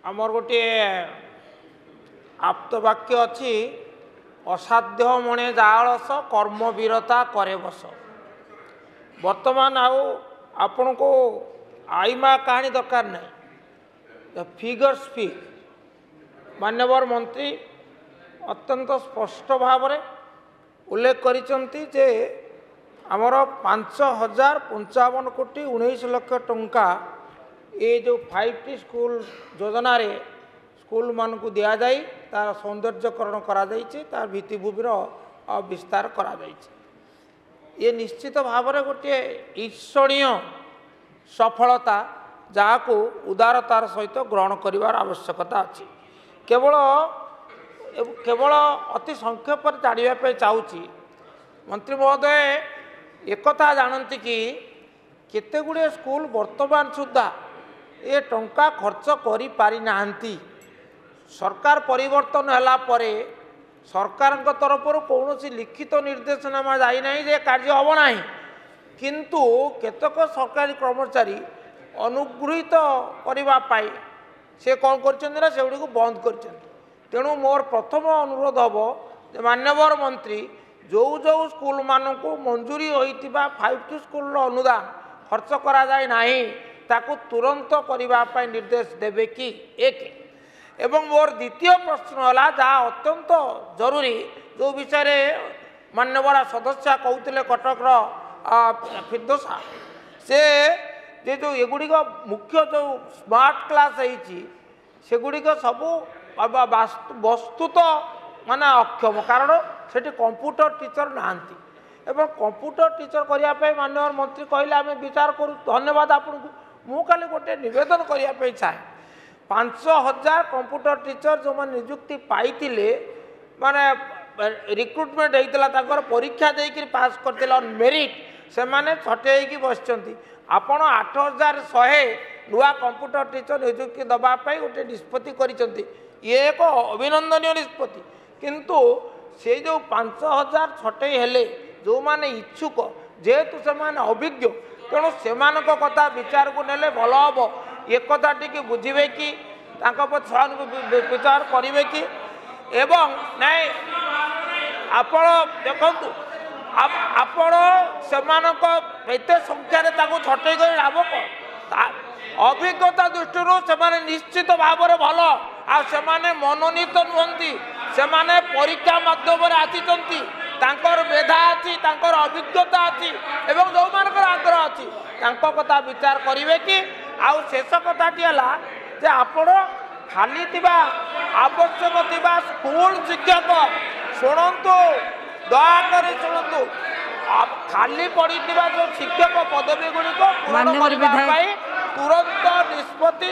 आमर गोटे आप्तवाक्य अच्छी असाध्य मणे जालस कर्मवीरता करे बस। वर्तमान आपण को आईमा कहानी दरकार नहीं, फिगर स्पीक। मान्यवर मंत्री अत्यंत स्पष्ट भाव में उल्लेख करिसेंती जे आमर 5,055 कोटी 19 लाख टंका ये जो 5T स्कूल योजना रे स्कूल मान को दिया जाए तार सौंदर्यकरण करा जाइए, तार भित्तिभूमिर विस्तार करा जाइए। ये निश्चित भाव में गोटे ईर्षणीय सफलता जहाँ को उदारतार सहित ग्रहण करिवार आवश्यकता अच्छी। केवल केवल अति संक्षेप जानापी चाहूँगी मंत्री महोदय एकथा जानती कि केते गुड़े स्कूल वर्तमान सुद्धा ये टंका खर्च करि पारि नाहंती। सरकार परिवर्तन होला परे सरकार तरफ कौन लिखित निर्देशनामा जाई नहीं जे कार्य हम ना, किंतु केतक सरकारी कर्मचारी अनुगृहित करने से कौन कर से गुड़ी बंद कर। तेणु मोर प्रथम अनुरोध हम मान्यवर मंत्री जो जो स्कूल मान को मंजूरी होइतिबा 5T स्कूल अनुदान खर्च करा जाए नहीं ताकू तुरंत करने निर्देश देवे कि एक। एवं मोर द्वितीय प्रश्न है जहाँ अत्यंत जरूरी जो विषय मान्यवर सदस्य कहते कटक फिरदोसा से जो एगुड़िक मुख्य जो स्मार्ट क्लास सेगुड़िक सबू वस्तुत माने अक्षम, कारण से कंप्यूटर टीचर नहांती एवं कंप्यूटर टीचर करने माननीय मंत्री कहले आम विचार करूँ। धन्यवाद आपको। मु खाली गोटे निवेदन करने चाहे 5,000 कंप्यूटर टीचर जो मैंने निजुक्ति पाई माने रिक्रुटमेंट होता परीक्षा देकर पास करते मेरिट से माने छटे बसती। आपण 8,100 नुआ कंप्यूटर टीचर निजुक्ति दवाई गोटे निष्पत्ति करिसेंती। ये एक अभिनंदनीय निष्पत्ति, किंतु से जो 5,000 छटे हेले जो माने इच्छुक जेहेतु से माने अभिज्ञ तेणु से कथा विचार को नेले भल हम। एक कथा टी बुझे कि विचार करेंगे कि एवं नहीं आपण देखु आपण से संख्यार छटे लाभ कौन। अभिज्ञता दृष्टि से निश्चित भाव में भल से मनोनीत नुहति से परीक्षा माध्यम आसी मेधा अच्छी अभिज्ञता अच्छी एवं जो मान आग्रह अच्छी कथा विचार करेंगे कि आउ शेष कथाटी है आपण खाली आवश्यक स्कूल शिक्षक शुणु दयाकर शुणु खाली पड़ी जो शिक्षक पदवी गुड़िक तुरंत निष्पत्ति।